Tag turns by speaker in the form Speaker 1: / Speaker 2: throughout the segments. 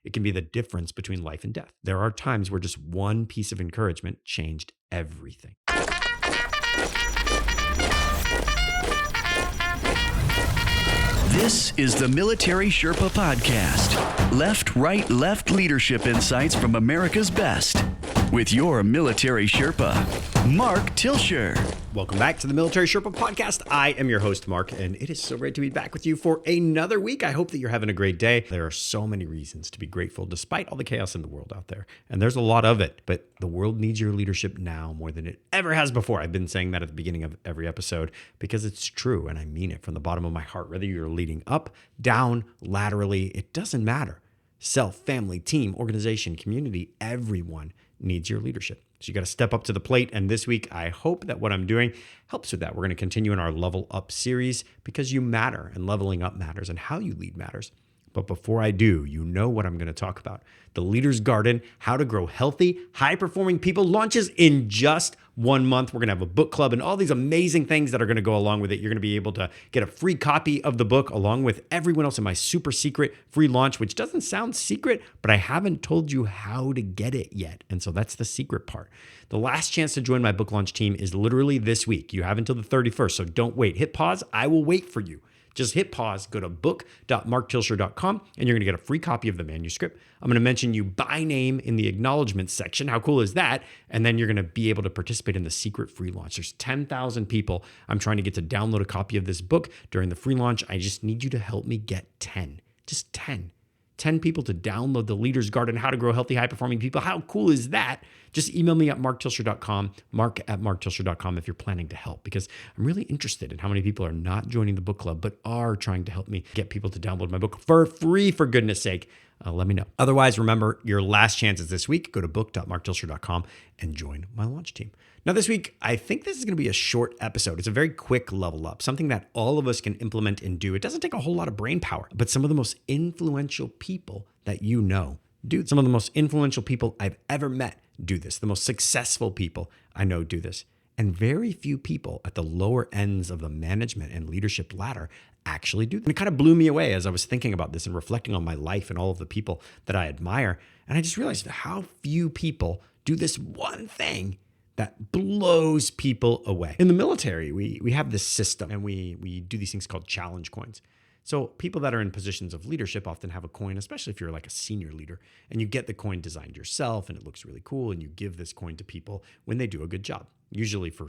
Speaker 1: It can be the difference between life and death. There are times where just one piece of encouragement changed everything.
Speaker 2: This is the Military Sherpa Podcast. Left, right, left leadership insights from America's best. With your Military Sherpa, Mark Tilsher.
Speaker 1: Welcome back to the Military Sherpa Podcast. I am your host, Mark, and it is so great to be back with you for another week. I hope that you're having a great day. There are so many reasons to be grateful despite all the chaos in the world out there, and there's a lot of it, but the world needs your leadership now more than it ever has before. I've been saying that at the beginning of every episode because it's true, and I mean it from the bottom of my heart. Whether you're leading up, down, laterally, it doesn't matter. Self, family, team, organization, community, everyone needs your leadership. So you got to step up to the plate. And this week, I hope that what I'm doing helps with that. We're going to continue in our Level Up series because you matter and leveling up matters and how you lead matters. But before I do, you know what I'm going to talk about. The Leader's Garden, How to Grow Healthy, High-Performing People launches in just 1 month. We're going to have a book club and all these amazing things that are going to go along with it. You're going to be able to get a free copy of the book along with everyone else in my super secret free launch, which doesn't sound secret, but I haven't told you how to get it yet. And so that's the secret part. The last chance to join my book launch team is literally this week. You have until the 31st, so don't wait. Hit pause. I will wait for you. Just hit pause, go to book.marktilsher.com, and you're going to get a free copy of the manuscript. I'm going to mention you by name in the acknowledgments section. How cool is that? And then you're going to be able to participate in the secret free launch. There's 10,000 people I'm trying to get to download a copy of this book during the free launch. I just need you to help me get 10. Just 10. 10 people to download the Leader's Garden, How to Grow Healthy, High-Performing People. How cool is that? Just email me at marktilsher.com, mark@marktilsher.com if you're planning to help, because I'm really interested in how many people are not joining the book club, but are trying to help me get people to download my book for free, for goodness sake. Let me know. Otherwise, remember, your last chance is this week. Go to book.marktilsher.com and join my launch team. Now, this week, I think this is going to be a short episode. It's a very quick level up, something that all of us can implement and do. It doesn't take a whole lot of brain power, but some of the most influential people that you know do. Some of the most influential people I've ever met do this. The most successful people I know do this. And very few people at the lower ends of the management and leadership ladder actually do. And it kind of blew me away as I was thinking about this and reflecting on my life and all of the people that I admire. And I just realized how few people do this one thing that blows people away. In the military, we have this system and we do these things called challenge coins. So people that are in positions of leadership often have a coin, especially if you're like a senior leader, and you get the coin designed yourself and it looks really cool, and you give this coin to people when they do a good job, usually for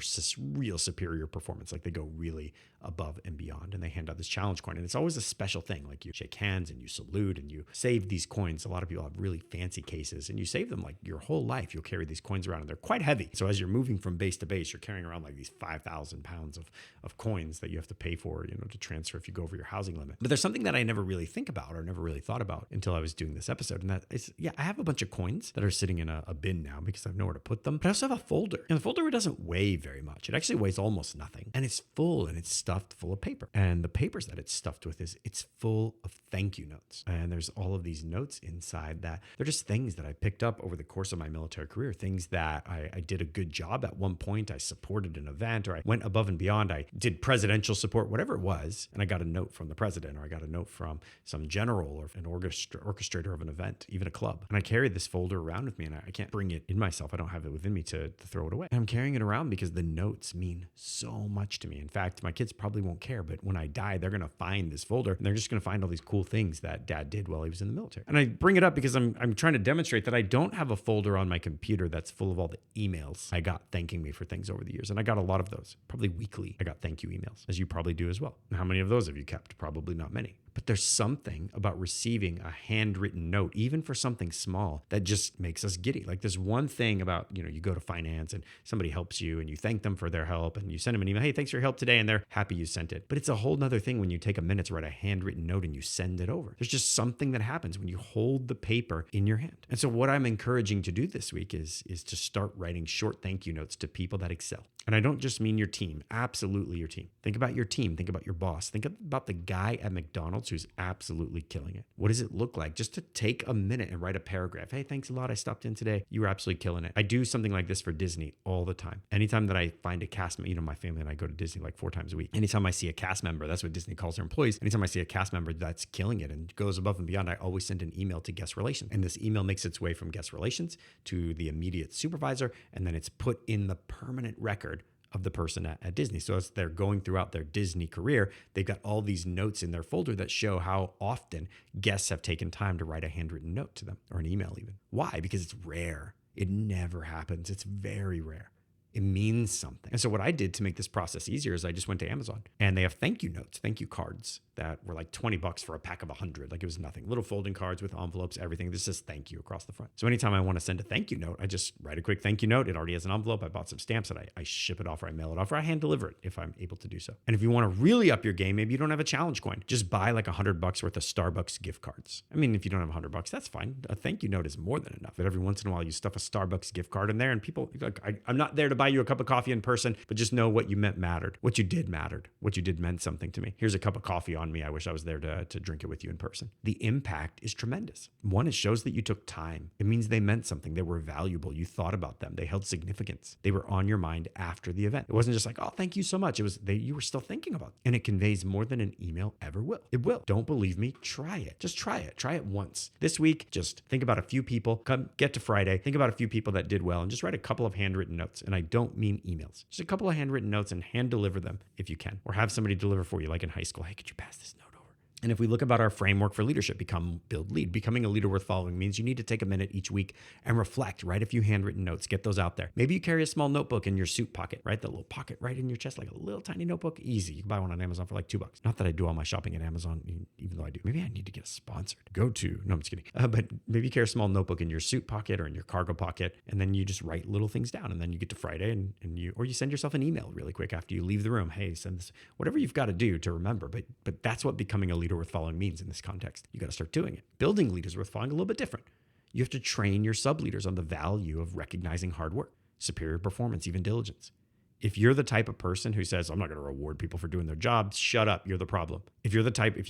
Speaker 1: real superior performance, like they go really above and beyond, and they hand out this challenge coin. And it's always a special thing, like you shake hands and you salute and you save these coins. A lot of people have really fancy cases and you save them like your whole life. You'll carry these coins around and they're quite heavy. So as you're moving from base to base, you're carrying around like these 5,000 pounds of coins that you have to pay for, to transfer if you go over your housing limit. But there's something that I never really think about or never really thought about until I was doing this episode. And that is, I have a bunch of coins that are sitting in a bin now because I have nowhere to put them. But I also have a folder. And the folder doesn't weigh very much. It actually weighs almost nothing. And it's full and it's stuffed full of paper. And the papers that it's stuffed with it's full of thank you notes. And there's all of these notes inside that they're just things that I picked up over the course of my military career, things that I did a good job at one point. I supported an event or I went above and beyond. I did presidential support, whatever it was. And I got a note from the president or I got a note from some general or an orchestrator of an event, even a club. And I carried this folder around with me and I can't bring it in myself. I don't have it within me to throw it away. And I'm carrying it around because the notes mean so much to me. In fact, my kids probably won't care, but when I die, they're going to find this folder and they're just going to find all these cool things that dad did while he was in the military. And I bring it up because I'm trying to demonstrate that I don't have a folder on my computer that's full of all the emails I got thanking me for things over the years. And I got a lot of those, probably weekly. I got thank you emails, as you probably do as well. And how many of those have you kept? Probably not many. But there's something about receiving a handwritten note, even for something small, that just makes us giddy. Like there's one thing about, you go to finance and somebody helps you and you thank them for their help and you send them an email, hey, thanks for your help today. And they're happy you sent it. But it's a whole nother thing when you take a minute to write a handwritten note and you send it over. There's just something that happens when you hold the paper in your hand. And so what I'm encouraging to do this week is to start writing short thank you notes to people that excel. And I don't just mean your team, absolutely your team. Think about your team. Think about your boss. Think about the guy at McDonald's else who's absolutely killing it? What does it look like just to take a minute and write a paragraph? Hey, thanks a lot. I stopped in today. You were absolutely killing it. I do something like this for Disney all the time. Anytime that I find a cast member, my family and I go to Disney like 4 times a week. Anytime I see a cast member, that's what Disney calls their employees. Anytime I see a cast member that's killing it and goes above and beyond, I always send an email to guest relations. And this email makes its way from guest relations to the immediate supervisor, and then it's put in the permanent record of the person at Disney. So as they're going throughout their Disney career, they've got all these notes in their folder that show how often guests have taken time to write a handwritten note to them, or an email even. Why? Because it's rare. It never happens. It's very rare. It means something. And so what I did to make this process easier is I just went to Amazon, and they have thank you notes, thank you cards that were like $20 for a pack of 100. Like, it was nothing. Little folding cards with envelopes, everything. This says thank you across the front. So anytime I want to send a thank you note, I just write a quick thank you note. It already has an envelope. I bought some stamps that I ship it off, or I mail it off, or I hand deliver it if I'm able to do so. And if you want to really up your game, maybe you don't have a challenge coin. Just buy like $100 worth of Starbucks gift cards. I mean, if you don't have $100, that's fine. A thank you note is more than enough. But every once in a while, you stuff a Starbucks gift card in there, and people, like, I'm not there to buy you a cup of coffee in person, but just know what you meant mattered. What you did mattered. What you did meant something to me. Here's a cup of coffee on me. I wish I was there to drink it with you in person. The impact is tremendous. One, it shows that you took time. It means they meant something. They were valuable. You thought about them. They held significance. They were on your mind after the event. It wasn't just like, oh, thank you so much. It was you were still thinking about it. And it conveys more than an email ever will. It will. Don't believe me? Try it. Just try it. Try it once. This week, just think about a few people. Get to Friday. Think about a few people that did well, and just write a couple of handwritten notes. And I don't mean emails. Just a couple of handwritten notes, and hand deliver them if you can, or have somebody deliver for you, like in high school. Hey, could you pass this note over? And if we look about our framework for leadership, become, build, lead. Becoming a leader worth following means you need to take a minute each week and reflect, write a few handwritten notes, get those out there. Maybe you carry a small notebook in your suit pocket, right? The little pocket right in your chest, like a little tiny notebook. Easy. You can buy one on Amazon for like $2. Not that I do all my shopping at Amazon, even though I do. Maybe I need to get a sponsor. No, I'm just kidding. But maybe you carry a small notebook in your suit pocket or in your cargo pocket, and then you just write little things down. And then you get to Friday and you send yourself an email really quick after you leave the room. Hey, send this, whatever you've got to do to remember. But that's what becoming a leader worth following means in this context. You got to start doing it. Building leaders worth following a little bit different. You have to train your sub-leaders on the value of recognizing hard work, superior performance, even diligence. If you're the type of person who says, I'm not going to reward people for doing their job, shut up, you're the problem. If you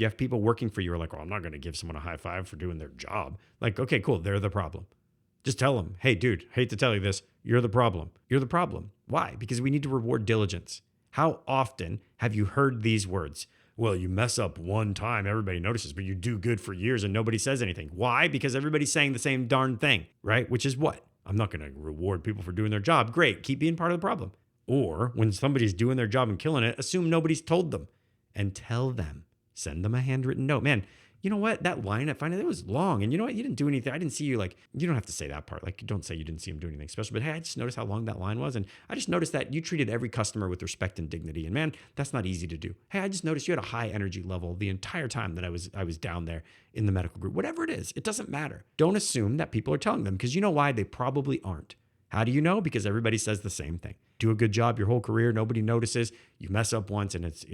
Speaker 1: have people working for you who are like, oh, I'm not going to give someone a high five for doing their job. Like, okay, cool, they're the problem. Just tell them, hey, dude, hate to tell you this, you're the problem. You're the problem. Why? Because we need to reward diligence. How often have you heard these words? Well, you mess up one time, everybody notices, but you do good for years and nobody says anything. Why? Because everybody's saying the same darn thing, right? Which is what? I'm not going to reward people for doing their job. Great, keep being part of the problem. Or when somebody's doing their job and killing it, assume nobody's told them and tell them. Send them a handwritten note. Man, you know what? That line, I find it was long. And you know what? You didn't do anything. I didn't see you, like, you don't have to say that part. Like, don't say you didn't see him do anything special. But hey, I just noticed how long that line was. And I just noticed that you treated every customer with respect and dignity. And man, that's not easy to do. Hey, I just noticed you had a high energy level the entire time that I was down there in the medical group. Whatever it is, it doesn't matter. Don't assume that people are telling them, because you know why? They probably aren't. How do you know? Because everybody says the same thing. Do a good job your whole career. Nobody notices. You mess up once and it's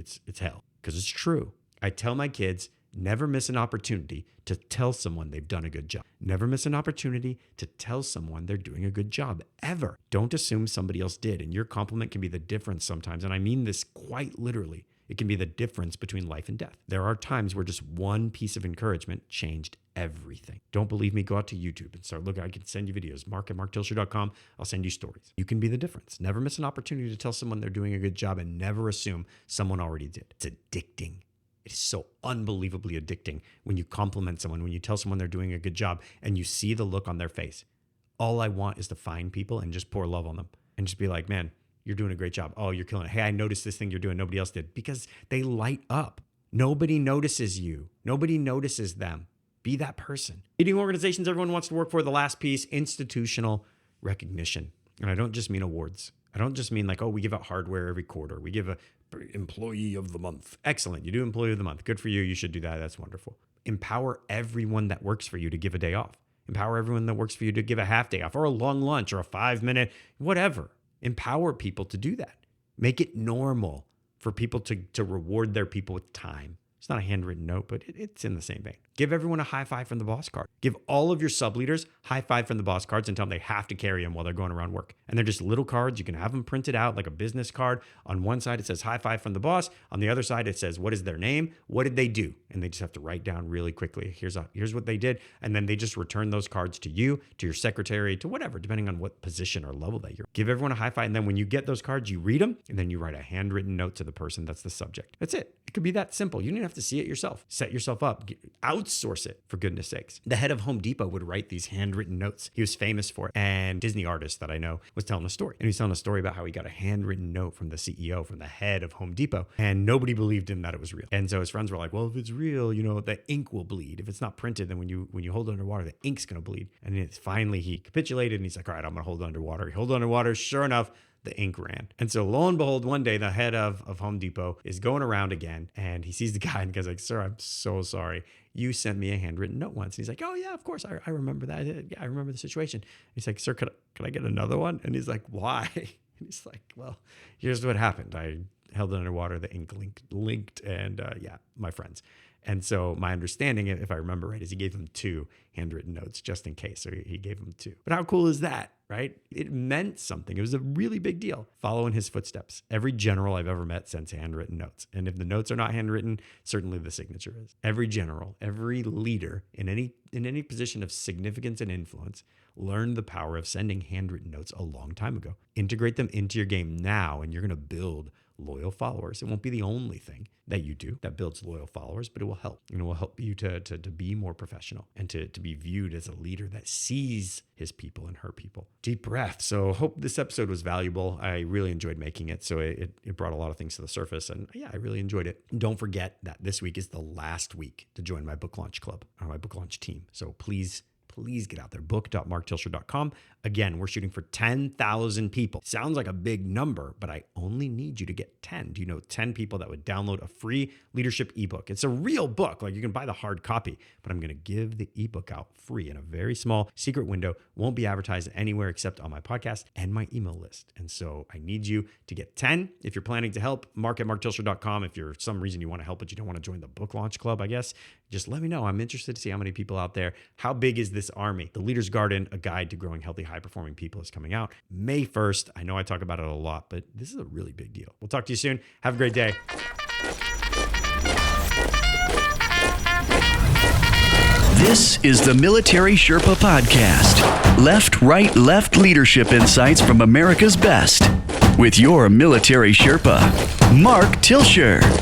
Speaker 1: hell. Because it's true. I tell my kids, never miss an opportunity to tell someone they've done a good job. Never miss an opportunity to tell someone they're doing a good job, ever. Don't assume somebody else did. And your compliment can be the difference sometimes. And I mean this quite literally. It can be the difference between life and death. There are times where just one piece of encouragement changed everything. Don't believe me? Go out to YouTube and start looking. I can send you videos. Mark@marktilsher.com. I'll send you stories. You can be the difference. Never miss an opportunity to tell someone they're doing a good job, and never assume someone already did. It's addicting. It is so unbelievably addicting when you compliment someone, when you tell someone they're doing a good job and you see the look on their face. All I want is to find people and just pour love on them and just be like, man, you're doing a great job. Oh, you're killing it. Hey, I noticed this thing you're doing. Nobody else did. Because they light up. Nobody notices you. Nobody notices them. Be that person. Leading organizations everyone wants to work for. The last piece, institutional recognition. And I don't just mean awards. I don't just mean like, oh, we give out hardware every quarter. We give a employee of the month. Excellent. You do employee of the month. Good for you. You should do that. That's wonderful. Empower everyone that works for you to give a day off. Empower everyone that works for you to give a half day off, or a long lunch, or a 5-minute, whatever. Empower people to do that. Make it normal for people to reward their people with time. It's not a handwritten note, but it's in the same vein. Give everyone a high five from the boss card. Give all of your sub leaders high five from the boss cards and tell them they have to carry them while they're going around work. And they're just little cards. You can have them printed out like a business card. On one side, it says high five from the boss. On the other side, it says, what is their name? What did they do? And they just have to write down really quickly. Here's what they did. And then they just return those cards to you, to your secretary, to whatever, depending on what position or level that you're. Give everyone a high five. And then when you get those cards, you read them and then you write a handwritten note to the person that's the subject. That's it. It could be that simple. You don't have to see it yourself. Set yourself up. Outsource it, for goodness sakes. The head of Home Depot would write these handwritten notes. He was famous for it. And Disney artist that I know was telling a story. And he was telling a story about how he got a handwritten note from the CEO, from the head of Home Depot. And nobody believed him that it was real. And so his friends were like, well, if it's real, the ink will bleed. If it's not printed, then when you hold it underwater, the ink's going to bleed. And finally he capitulated and he's like, all right, I'm going to hold it underwater. He held it underwater. Sure enough, the ink ran. And so lo and behold, one day the head of Home Depot is going around again and he sees the guy and the guy's like, sir, I'm so sorry. You sent me a handwritten note once. And he's like, oh yeah, of course. I remember that. Yeah, I remember the situation. He's like, sir, could I get another one? And he's like, why? And he's like, well, here's what happened. I held it underwater. The ink linked and my friends. And so my understanding, if I remember right, is he gave him 2 handwritten notes just in case. So he gave him 2. But how cool is that, right? It meant something. It was a really big deal. Follow in his footsteps. Every general I've ever met sends handwritten notes. And if the notes are not handwritten, certainly the signature is. Every general, every leader in any position of significance and influence learned the power of sending handwritten notes a long time ago. Integrate them into your game now, and you're going to build loyal followers. It won't be the only thing that you do that builds loyal followers, but it will help. And it will help you to be more professional and to be viewed as a leader that sees his people and her people. Deep breath. So hope this episode was valuable. I really enjoyed making it. So it brought a lot of things to the surface. And yeah, I really enjoyed it. And don't forget that this week is the last week to join my book launch club, or my book launch team. So please get out there. book.marktilscher.com. Again, we're shooting for 10,000 people. Sounds like a big number, but I only need you to get 10. Do you know 10 people that would download a free leadership ebook? It's a real book. Like, you can buy the hard copy, but I'm going to give the ebook out free in a very small secret window. Won't be advertised anywhere except on my podcast and my email list. And so I need you to get 10. If you're planning to help, mark@marktilscher.com. If you're some reason you want to help, but you don't want to join the book launch club, I guess, just let me know. I'm interested to see how many people out there. How big is this army? The Leader's Garden, a guide to growing healthy, high-performing people, is coming out May 1st. I know I talk about it a lot, but this is a really big deal. We'll talk to you soon. Have a great day.
Speaker 2: This is the Military Sherpa Podcast. Left, right, left leadership insights from America's best. With your Military Sherpa, Mark Tilscher.